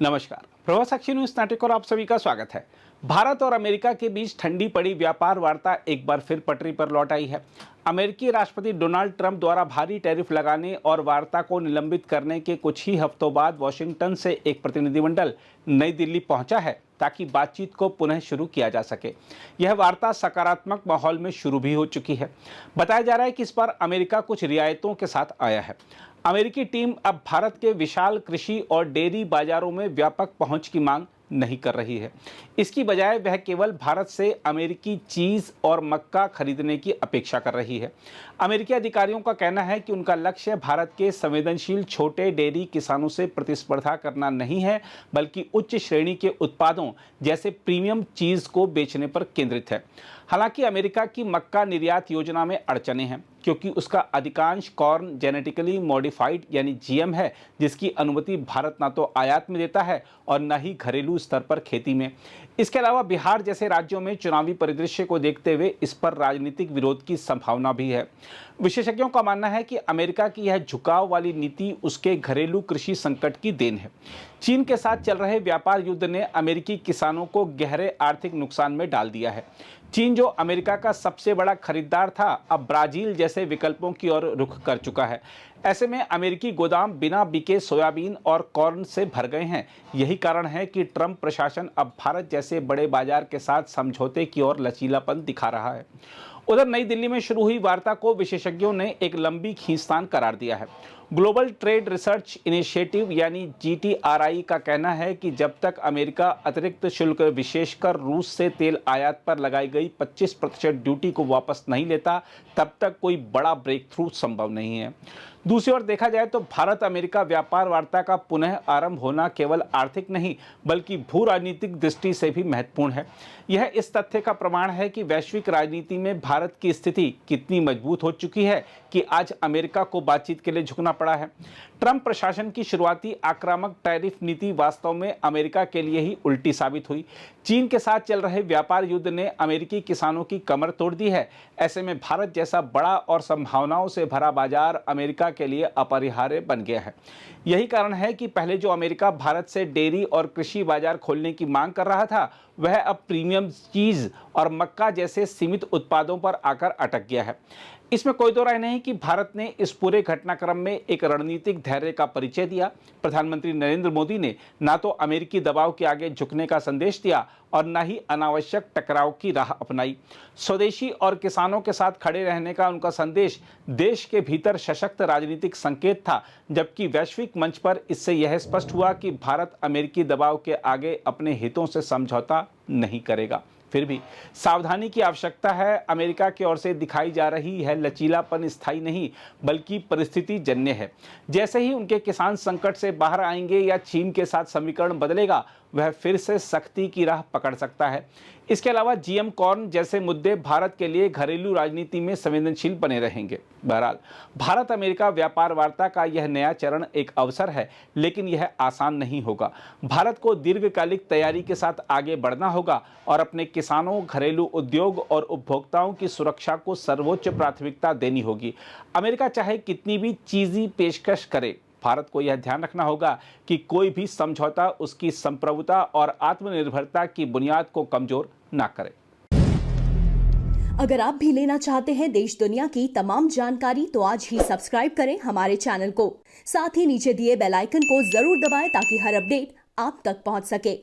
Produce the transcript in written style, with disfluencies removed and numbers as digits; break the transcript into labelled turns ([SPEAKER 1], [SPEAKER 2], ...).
[SPEAKER 1] नमस्कार, प्रभा साक्षी न्यूज नाटक और आप सभी का स्वागत है। भारत और अमेरिका के बीच ठंडी पड़ी व्यापार वार्ता एक बार फिर पटरी पर लौट आई है। अमेरिकी राष्ट्रपति डोनाल्ड ट्रंप द्वारा भारी टैरिफ लगाने और वार्ता को निलंबित करने के कुछ ही हफ्तों बाद वॉशिंगटन से एक प्रतिनिधिमंडल नई दिल्ली पहुंचा है ताकि बातचीत को पुनः शुरू किया जा सके। यह वार्ता सकारात्मक माहौल में शुरू भी हो चुकी है। बताया जा रहा है कि इस बार अमेरिका कुछ रियायतों के साथ आया है। अमेरिकी टीम अब भारत के विशाल कृषि और डेयरी बाजारों में व्यापक पहुंच की मांग नहीं कर रही है। इसकी बजाय वह केवल भारत से अमेरिकी चीज और मक्का खरीदने की अपेक्षा कर रही है। अमेरिकी अधिकारियों का कहना है कि उनका लक्ष्य भारत के संवेदनशील छोटे डेयरी किसानों से प्रतिस्पर्धा करना नहीं है, बल्कि उच्च श्रेणी के उत्पादों जैसे प्रीमियम चीज को बेचने पर केंद्रित है। हालांकि अमेरिका की मक्का निर्यात योजना में अड़चनें हैं, क्योंकि उसका अधिकांश कॉर्न जेनेटिकली मॉडिफाइड यानी जीएम है, जिसकी अनुमति भारत ना तो आयात में देता है और न ही घरेलू स्तर पर खेती में। इसके अलावा बिहार जैसे राज्यों में चुनावी परिदृश्य को देखते हुए इस पर राजनीतिक विरोध की संभावना भी है। विशेषज्ञों का मानना है कि अमेरिका की यह झुकाव वाली नीति उसके घरेलू कृषि संकट की देन है। चीन के साथ चल रहे व्यापार युद्ध ने अमेरिकी किसानों को गहरे आर्थिक नुकसान में डाल दिया है। चीन, जो अमेरिका का सबसे बड़ा खरीदार था, अब ब्राजील जैसे विकल्पों की ओर रुख कर चुका है। ऐसे में अमेरिकी गोदाम बिना बिके सोयाबीन और कॉर्न से भर गए हैं। यही कारण है कि ट्रंप प्रशासन अब भारत जैसे बड़े बाजार के साथ समझौते की ओर लचीलापन दिखा रहा है। उधर नई दिल्ली में शुरू हुई वार्ता को विशेषज्ञों ने एक लंबी खींचतान करार दिया है। ग्लोबल ट्रेड रिसर्च इनिशिएटिव यानी GTRI का कहना है कि जब तक अमेरिका अतिरिक्त शुल्क, विशेषकर रूस से तेल आयात पर लगाई गई 25% ड्यूटी को वापस नहीं लेता, तब तक कोई बड़ा ब्रेक थ्रू संभव नहीं है। दूसरी ओर देखा जाए तो भारत अमेरिका व्यापार वार्ता का पुनः आरंभ होना केवल आर्थिक नहीं, बल्कि भू राजनीतिक दृष्टि से भी महत्वपूर्ण है। यह इस तथ्य का प्रमाण है कि वैश्विक राजनीति में भारत की स्थिति कितनी मजबूत हो चुकी है कि आज अमेरिका को बातचीत के लिए झुकना पड़ा है। ट्रंप प्रशासन की शुरुआती आक्रामक टैरिफ नीति वास्तव में अमेरिका के लिए ही उल्टी साबित हुई। चीन के साथ चल रहे व्यापार युद्ध ने अमेरिकी किसानों की कमर तोड़ दी है। ऐसे में भारत जैसा बड़ा और संभावनाओं से भरा बाजार अमेरिका के लिए अपरिहार्य बन गया है। यही कारण है कि पहले जो अमेरिका भारत से डेयरी और कृषि बाजार खोलने की मांग कर रहा था, वह अब प्रीमियम चीज और मक्का जैसे सीमित उत्पादों पर आकर अटक गया है। इसमें कोई दो राय नहीं कि भारत ने इस पूरे घटनाक्रम में एक रणनीतिक धैर्य का परिचय दिया। प्रधानमंत्री नरेंद्र मोदी ने ना तो अमेरिकी दबाव के आगे झुकने का संदेश दिया और न ही अनावश्यक टकराव की राह अपनाई। स्वदेशी और किसानों के साथ खड़े रहने का उनका संदेश देश के भीतर सशक्त राजनीतिक संकेत था, जबकि वैश्विक मंच पर इससे यह स्पष्ट हुआ कि भारत अमेरिकी दबाव के आगे अपने हितों से समझौता नहीं करेगा। फिर भी सावधानी की आवश्यकता है। अमेरिका की ओर से दिखाई जा रही है लचीलापन स्थायी नहीं, बल्कि परिस्थिति जन्य है। जैसे ही उनके किसान संकट से बाहर आएंगे या चीन के साथ समीकरण बदलेगा, वह फिर से सख्ती की राह पकड़ सकता है। इसके अलावा जीएम कॉर्न जैसे मुद्दे भारत के लिए घरेलू राजनीति में संवेदनशील बने रहेंगे। बहरहाल, भारत अमेरिका व्यापार वार्ता का यह नया चरण एक अवसर है, लेकिन यह आसान नहीं होगा। भारत को दीर्घकालिक तैयारी के साथ आगे बढ़ना होगा और अपने किसानों, घरेलू उद्योग और उपभोक्ताओं की सुरक्षा को सर्वोच्च प्राथमिकता देनी होगी। अमेरिका चाहे कितनी भी चीज़ी पेशकश करे, भारत को यह ध्यान रखना होगा कि कोई भी समझौता उसकी संप्रभुता और आत्मनिर्भरता की बुनियाद को कमजोर ना करे।
[SPEAKER 2] अगर आप भी लेना चाहते हैं देश दुनिया की तमाम जानकारी, तो आज ही सब्सक्राइब करें हमारे चैनल को। साथ ही नीचे दिए बेल आइकन को जरूर दबाएं ताकि हर अपडेट आप तक पहुंच सके।